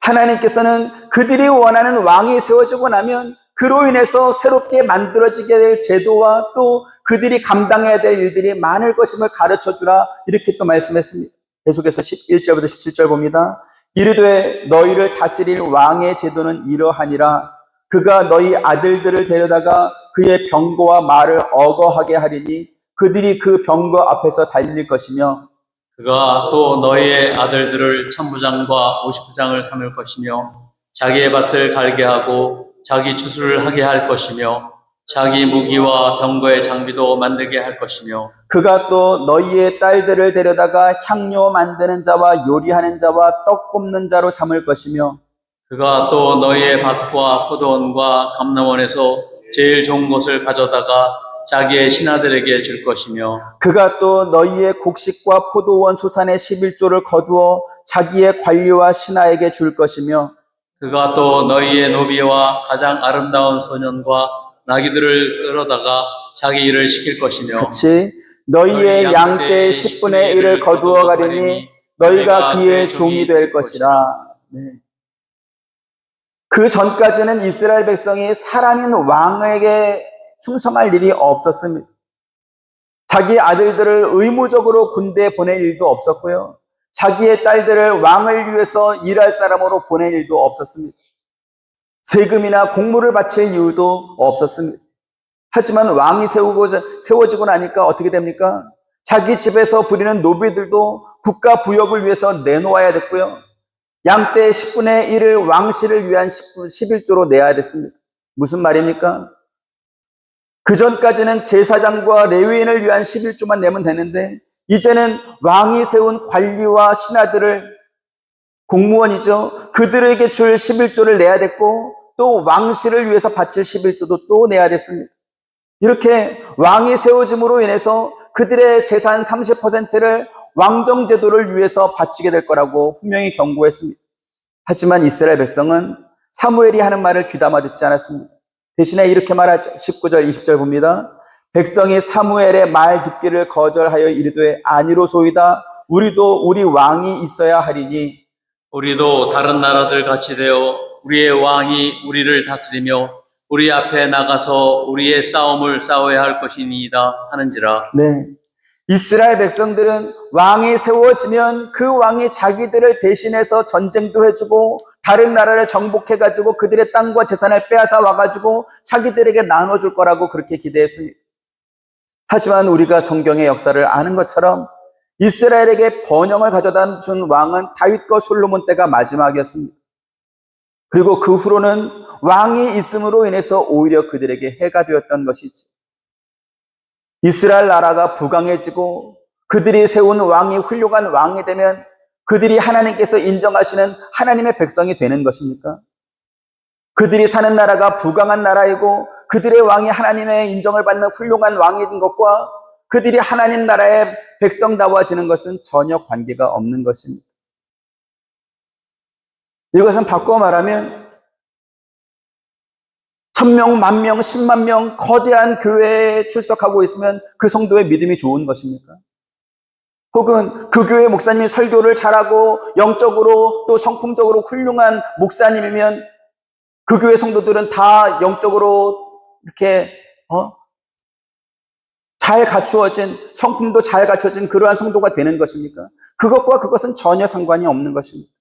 하나님께서는 그들이 원하는 왕이 세워지고 나면 그로 인해서 새롭게 만들어지게 될 제도와 또 그들이 감당해야 될 일들이 많을 것임을 가르쳐주라 이렇게 또 말씀했습니다. 계속해서 11절부터 17절 봅니다. 이르되 너희를 다스릴 왕의 제도는 이러하니라. 그가 너희 아들들을 데려다가 그의 병거와 말을 어거하게 하리니 그들이 그 병거 앞에서 달릴 것이며 그가 또 너희의 아들들을 천부장과 오십부장을 삼을 것이며 자기의 밭을 갈게 하고 자기 추수를 하게 할 것이며 자기 무기와 병거의 장비도 만들게 할 것이며 그가 또 너희의 딸들을 데려다가 향료 만드는 자와 요리하는 자와 떡 굽는 자로 삼을 것이며 그가 또 너희의 밭과 포도원과 감람원에서 제일 좋은 것을 가져다가 자기의 신하들에게 줄 것이며 그가 또 너희의 곡식과 포도원 소산의 11조를 거두어 자기의 관리와 신하에게 줄 것이며 그가 또 너희의 노비와 가장 아름다운 소년과 나귀들을 끌어다가 자기 일을 시킬 것이며 같이 너희의 양떼의 10분의 1을 거두어 가리니 너희가 그의 종이 될 것이라. 네. 그 전까지는 이스라엘 백성이 사람인 왕에게 충성할 일이 없었습니다. 자기 아들들을 의무적으로 군대에 보낼 일도 없었고요. 자기의 딸들을 왕을 위해서 일할 사람으로 보낼 일도 없었습니다. 세금이나 공물을 바칠 이유도 없었습니다. 하지만 왕이 세워지고 나니까 어떻게 됩니까? 자기 집에서 부리는 노비들도 국가 부역을 위해서 내놓아야 됐고요. 양떼 10분의 1을 왕실을 위한 11조로 내야 됐습니다. 무슨 말입니까? 그 전까지는 제사장과 레위인을 위한 11조만 내면 되는데 이제는 왕이 세운 관리와 신하들을 공무원이죠. 그들에게 줄 11조를 내야 됐고 또 왕실을 위해서 바칠 11조도 또 내야 됐습니다. 이렇게 왕이 세워짐으로 인해서 그들의 재산 30%를 왕정제도를 위해서 바치게 될 거라고 분명히 경고했습니다. 하지만 이스라엘 백성은 사무엘이 하는 말을 귀담아 듣지 않았습니다. 대신에 이렇게 말하죠. 19절 20절 봅니다. 백성이 사무엘의 말 듣기를 거절하여 이르되 아니로소이다. 우리도 우리 왕이 있어야 하리니 우리도 다른 나라들 같이 되어 우리의 왕이 우리를 다스리며 우리 앞에 나가서 우리의 싸움을 싸워야 할 것이니이다 하는지라. 네. 이스라엘 백성들은 왕이 세워지면 그 왕이 자기들을 대신해서 전쟁도 해주고 다른 나라를 정복해가지고 그들의 땅과 재산을 빼앗아 와가지고 자기들에게 나눠줄 거라고 그렇게 기대했습니다. 하지만 우리가 성경의 역사를 아는 것처럼 이스라엘에게 번영을 가져다 준 왕은 다윗과 솔로몬 때가 마지막이었습니다. 그리고 그 후로는 왕이 있음으로 인해서 오히려 그들에게 해가 되었던 것이죠. 이스라엘 나라가 부강해지고 그들이 세운 왕이 훌륭한 왕이 되면 그들이 하나님께서 인정하시는 하나님의 백성이 되는 것입니까? 그들이 사는 나라가 부강한 나라이고 그들의 왕이 하나님의 인정을 받는 훌륭한 왕인 것과 그들이 하나님 나라의 백성다워지는 것은 전혀 관계가 없는 것입니다. 이것은 바꿔 말하면 1000명, 10,000명, 10만 명 거대한 교회에 출석하고 있으면 그 성도의 믿음이 좋은 것입니까? 혹은 그 교회 목사님이 설교를 잘하고 영적으로 또 성품적으로 훌륭한 목사님이면 그 교회 성도들은 다 영적으로 이렇게 잘 갖추어진, 성품도 잘 갖춰진 그러한 성도가 되는 것입니까? 그것과 그것은 전혀 상관이 없는 것입니다.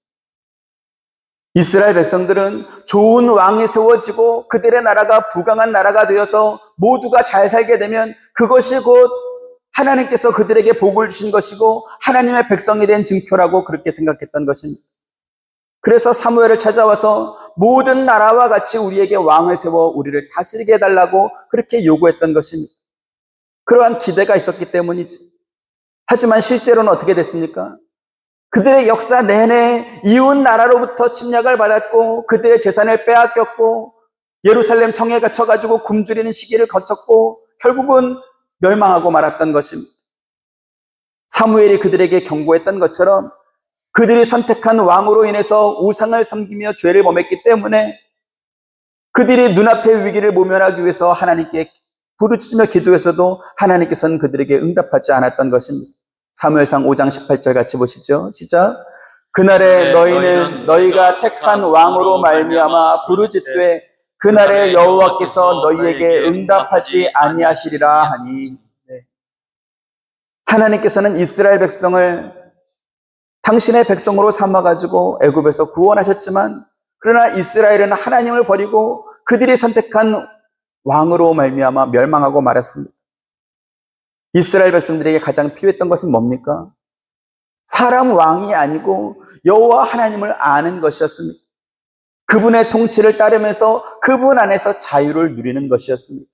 이스라엘 백성들은 좋은 왕이 세워지고 그들의 나라가 부강한 나라가 되어서 모두가 잘 살게 되면 그것이 곧 하나님께서 그들에게 복을 주신 것이고 하나님의 백성이 된 증표라고 그렇게 생각했던 것입니다. 그래서 사무엘을 찾아와서 모든 나라와 같이 우리에게 왕을 세워 우리를 다스리게 해달라고 그렇게 요구했던 것입니다. 그러한 기대가 있었기 때문이죠. 하지만 실제로는 어떻게 됐습니까? 그들의 역사 내내 이웃 나라로부터 침략을 받았고 그들의 재산을 빼앗겼고 예루살렘 성에 갇혀가지고 굶주리는 시기를 거쳤고 결국은 멸망하고 말았던 것입니다. 사무엘이 그들에게 경고했던 것처럼 그들이 선택한 왕으로 인해서 우상을 섬기며 죄를 범했기 때문에 그들이 눈앞의 위기를 모면하기 위해서 하나님께 부르짖으며 기도해서도 하나님께서는 그들에게 응답하지 않았던 것입니다. 사무엘상 5장 18절 같이 보시죠. 시작. 그날에 너희는 너희가 택한 왕으로 말미암아 부르짖되 그날에 여호와께서 너희에게 응답하지 아니하시리라 하니. 네. 하나님께서는 이스라엘 백성을 당신의 백성으로 삼아가지고 애굽에서 구원하셨지만 그러나 이스라엘은 하나님을 버리고 그들이 선택한 왕으로 말미암아 멸망하고 말았습니다. 이스라엘 백성들에게 가장 필요했던 것은 뭡니까? 사람 왕이 아니고 여호와 하나님을 아는 것이었습니다. 그분의 통치를 따르면서 그분 안에서 자유를 누리는 것이었습니다.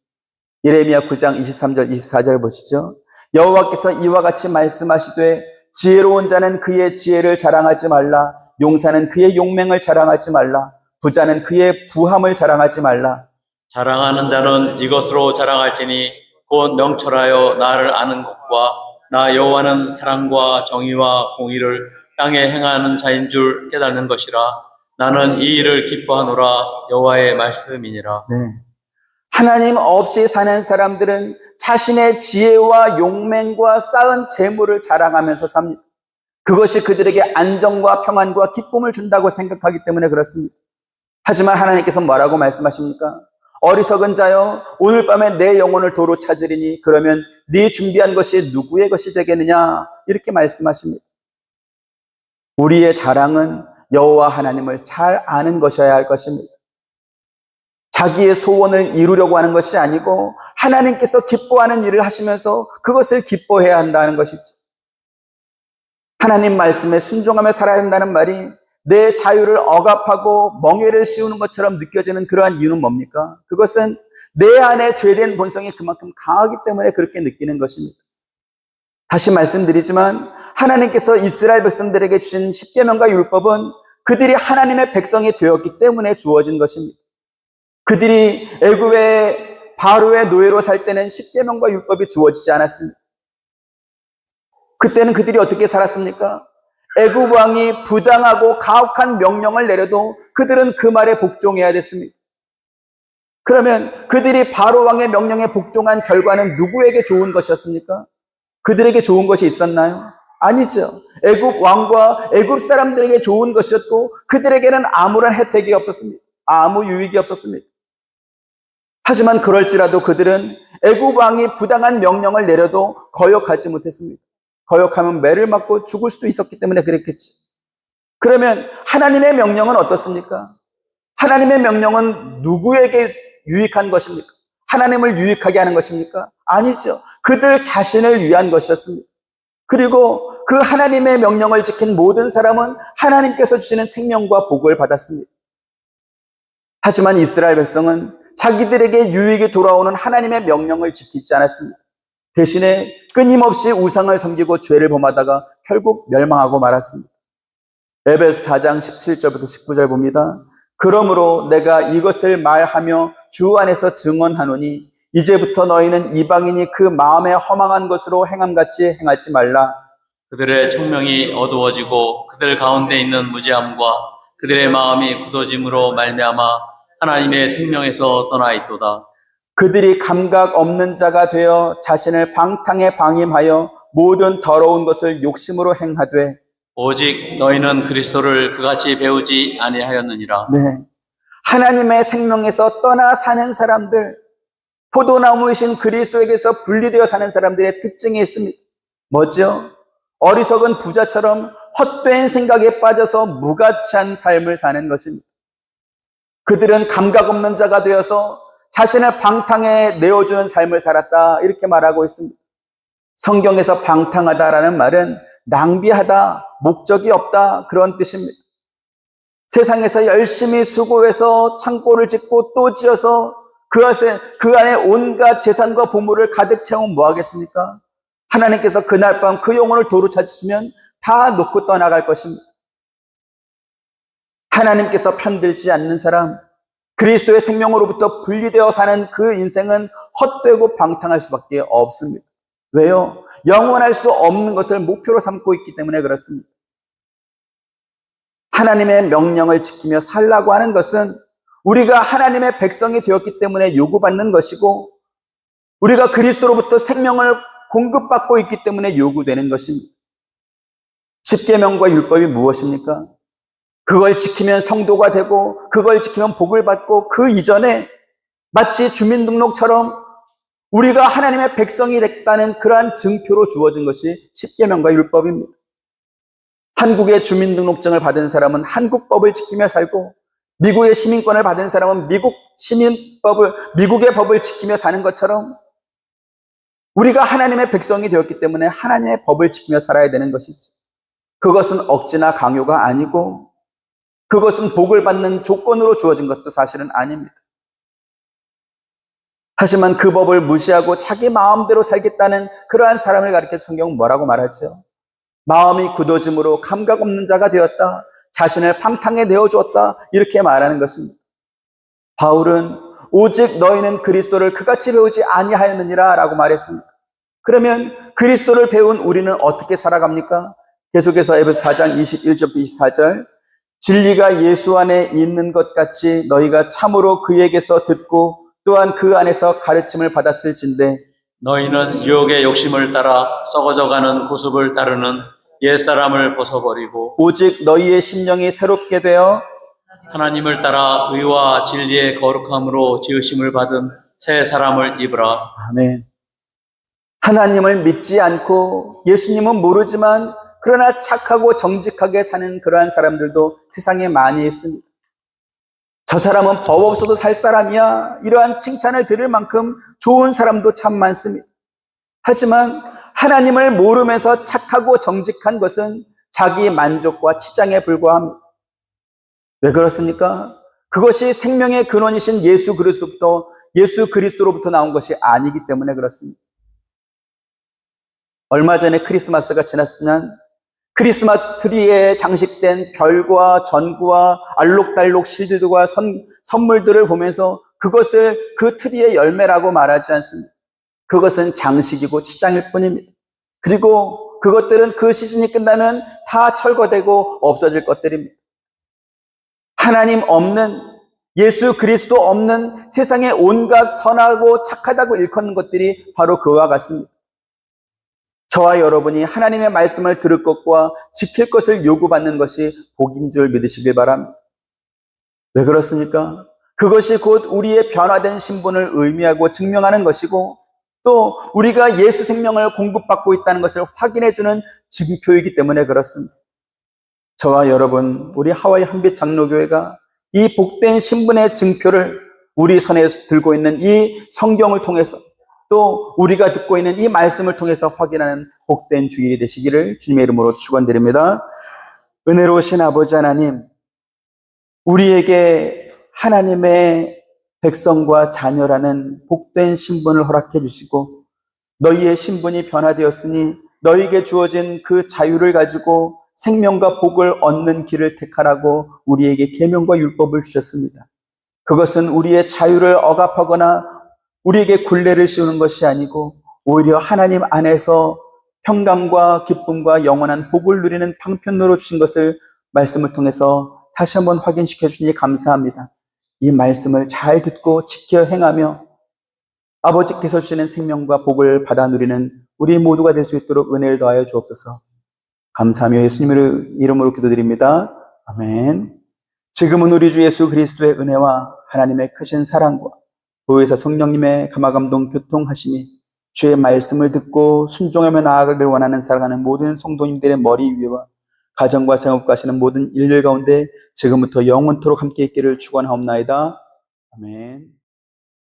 예레미야 9장 23절 24절 보시죠. 여호와께서 이와 같이 말씀하시되 지혜로운 자는 그의 지혜를 자랑하지 말라. 용사는 그의 용맹을 자랑하지 말라. 부자는 그의 부함을 자랑하지 말라. 자랑하는 자는 이것으로 자랑할지니 곧 명철하여 나를 아는 것과 나 여호와는 사랑과 정의와 공의를 땅에 행하는 자인 줄 깨닫는 것이라. 나는 이 일을 기뻐하노라. 여호와의 말씀이니라. 네. 하나님 없이 사는 사람들은 자신의 지혜와 용맹과 쌓은 재물을 자랑하면서 삽니다. 그것이 그들에게 안정과 평안과 기쁨을 준다고 생각하기 때문에 그렇습니다. 하지만 하나님께서 뭐라고 말씀하십니까? 어리석은 자여, 오늘 밤에 내 영혼을 도로 찾으리니 그러면 네 준비한 것이 누구의 것이 되겠느냐? 이렇게 말씀하십니다. 우리의 자랑은 여호와 하나님을 잘 아는 것이어야 할 것입니다. 자기의 소원을 이루려고 하는 것이 아니고 하나님께서 기뻐하는 일을 하시면서 그것을 기뻐해야 한다는 것이죠. 하나님 말씀에 순종하며 살아야 한다는 말이 내 자유를 억압하고 멍에를 씌우는 것처럼 느껴지는 그러한 이유는 뭡니까? 그것은 내 안에 죄된 본성이 그만큼 강하기 때문에 그렇게 느끼는 것입니다. 다시 말씀드리지만 하나님께서 이스라엘 백성들에게 주신 십계명과 율법은 그들이 하나님의 백성이 되었기 때문에 주어진 것입니다. 그들이 애굽의 바로의 노예로 살 때는 십계명과 율법이 주어지지 않았습니다. 그때는 그들이 어떻게 살았습니까? 애굽 왕이 부당하고 가혹한 명령을 내려도 그들은 그 말에 복종해야 됐습니다. 그러면 그들이 바로 왕의 명령에 복종한 결과는 누구에게 좋은 것이었습니까? 그들에게 좋은 것이 있었나요? 아니죠. 애굽 왕과 애굽 사람들에게 좋은 것이었고 그들에게는 아무런 혜택이 없었습니다. 아무 유익이 없었습니다. 하지만 그럴지라도 그들은 애굽 왕이 부당한 명령을 내려도 거역하지 못했습니다. 거역하면 매를 맞고 죽을 수도 있었기 때문에 그랬겠지. 그러면 하나님의 명령은 어떻습니까? 하나님의 명령은 누구에게 유익한 것입니까? 하나님을 유익하게 하는 것입니까? 아니죠. 그들 자신을 위한 것이었습니다. 그리고 그 하나님의 명령을 지킨 모든 사람은 하나님께서 주시는 생명과 복을 받았습니다. 하지만 이스라엘 백성은 자기들에게 유익이 돌아오는 하나님의 명령을 지키지 않았습니다. 대신에 끊임없이 우상을 섬기고 죄를 범하다가 결국 멸망하고 말았습니다. 에베소 4장 17절부터 19절 봅니다. 그러므로 내가 이것을 말하며 주 안에서 증언하노니 이제부터 너희는 이방인이 그 마음에 허망한 것으로 행함같이 행하지 말라. 그들의 청명이 어두워지고 그들 가운데 있는 무지함과 그들의 마음이 굳어짐으로 말미암아 하나님의 생명에서 떠나 있도다. 그들이 감각 없는 자가 되어 자신을 방탕에 방임하여 모든 더러운 것을 욕심으로 행하되 오직 너희는 그리스도를 그같이 배우지 아니하였느니라. 네, 하나님의 생명에서 떠나 사는 사람들, 포도나무이신 그리스도에게서 분리되어 사는 사람들의 특징이 있습니다. 뭐죠? 어리석은 부자처럼 헛된 생각에 빠져서 무가치한 삶을 사는 것입니다. 그들은 감각 없는 자가 되어서 자신을 방탕에 내어주는 삶을 살았다, 이렇게 말하고 있습니다. 성경에서 방탕하다라는 말은 낭비하다, 목적이 없다, 그런 뜻입니다. 세상에서 열심히 수고해서 창고를 짓고 또 지어서 그 안에 온갖 재산과 보물을 가득 채우면 뭐 하겠습니까? 하나님께서 그날 밤 그 영혼을 도로 찾으시면 다 놓고 떠나갈 것입니다. 하나님께서 편들지 않는 사람, 그리스도의 생명으로부터 분리되어 사는 그 인생은 헛되고 방탕할 수밖에 없습니다. 왜요? 영원할 수 없는 것을 목표로 삼고 있기 때문에 그렇습니다. 하나님의 명령을 지키며 살라고 하는 것은 우리가 하나님의 백성이 되었기 때문에 요구받는 것이고 우리가 그리스도로부터 생명을 공급받고 있기 때문에 요구되는 것입니다. 십계명과 율법이 무엇입니까? 그걸 지키면 성도가 되고 그걸 지키면 복을 받고 그 이전에 마치 주민등록처럼 우리가 하나님의 백성이 됐다는 그러한 증표로 주어진 것이 십계명과 율법입니다. 한국의 주민등록증을 받은 사람은 한국법을 지키며 살고 미국의 시민권을 받은 사람은 미국의 법을 지키며 사는 것처럼 우리가 하나님의 백성이 되었기 때문에 하나님의 법을 지키며 살아야 되는 것이죠. 그것은 억지나 강요가 아니고 그것은 복을 받는 조건으로 주어진 것도 사실은 아닙니다. 하지만 그 법을 무시하고 자기 마음대로 살겠다는 그러한 사람을 가리켜서 성경은 뭐라고 말하죠? 마음이 굳어짐으로 감각 없는 자가 되었다. 자신을 방탕에 내어주었다. 이렇게 말하는 것입니다. 바울은 오직 너희는 그리스도를 그같이 배우지 아니하였느니라 라고 말했습니다. 그러면 그리스도를 배운 우리는 어떻게 살아갑니까? 계속해서 에베소 4장 21절부터 24절 진리가 예수 안에 있는 것 같이 너희가 참으로 그에게서 듣고 또한 그 안에서 가르침을 받았을진데 너희는 유혹의 욕심을 따라 썩어져가는 구습을 따르는 옛사람을 벗어버리고 오직 너희의 심령이 새롭게 되어 하나님을 따라 의와 진리의 거룩함으로 지으심을 받은 새 사람을 입으라. 아멘. 하나님을 믿지 않고 예수님은 모르지만 그러나 착하고 정직하게 사는 그러한 사람들도 세상에 많이 있습니다. 저 사람은 법 없어도 살 사람이야. 이러한 칭찬을 들을 만큼 좋은 사람도 참 많습니다. 하지만 하나님을 모르면서 착하고 정직한 것은 자기 만족과 치장에 불과합니다. 왜 그렇습니까? 그것이 생명의 근원이신 예수 그리스도로부터 나온 것이 아니기 때문에 그렇습니다. 얼마 전에 크리스마스가 지났으면 크리스마스 트리에 장식된 별과 전구와 알록달록 실들과 선물들을 보면서 그것을 그 트리의 열매라고 말하지 않습니다. 그것은 장식이고 치장일 뿐입니다. 그리고 그것들은 그 시즌이 끝나면 다 철거되고 없어질 것들입니다. 하나님 없는, 예수 그리스도 없는 세상의 온갖 선하고 착하다고 일컫는 것들이 바로 그와 같습니다. 저와 여러분이 하나님의 말씀을 들을 것과 지킬 것을 요구받는 것이 복인 줄 믿으시길 바랍니다. 왜 그렇습니까? 그것이 곧 우리의 변화된 신분을 의미하고 증명하는 것이고, 또 우리가 예수 생명을 공급받고 있다는 것을 확인해주는 증표이기 때문에 그렇습니다. 저와 여러분, 우리 하와이 한빛 장로교회가 이 복된 신분의 증표를 우리 손에 들고 있는 이 성경을 통해서, 또 우리가 듣고 있는 이 말씀을 통해서 확인하는 복된 주일이 되시기를 주님의 이름으로 축원드립니다. 은혜로우신 아버지 하나님, 우리에게 하나님의 백성과 자녀라는 복된 신분을 허락해 주시고, 너희의 신분이 변화되었으니 너희에게 주어진 그 자유를 가지고 생명과 복을 얻는 길을 택하라고 우리에게 계명과 율법을 주셨습니다. 그것은 우리의 자유를 억압하거나 우리에게 굴레를 씌우는 것이 아니고 오히려 하나님 안에서 평강과 기쁨과 영원한 복을 누리는 방편으로 주신 것을 말씀을 통해서 다시 한번 확인시켜 주시니 감사합니다. 이 말씀을 잘 듣고 지켜 행하며 아버지께서 주시는 생명과 복을 받아 누리는 우리 모두가 될 수 있도록 은혜를 더하여 주옵소서. 감사하며 예수님의 이름으로 기도드립니다. 아멘. 지금은 우리 주 예수 그리스도의 은혜와 하나님의 크신 사랑과 보혜사 성령님의 감화감동 교통하심이 주의 말씀을 듣고 순종하며 나아가길 원하는 살아가는 모든 성도님들의 머리 위에와 가정과 생업과 하시는 모든 일들 가운데 지금부터 영원토록 함께 있기를 축원하옵나이다. 아멘.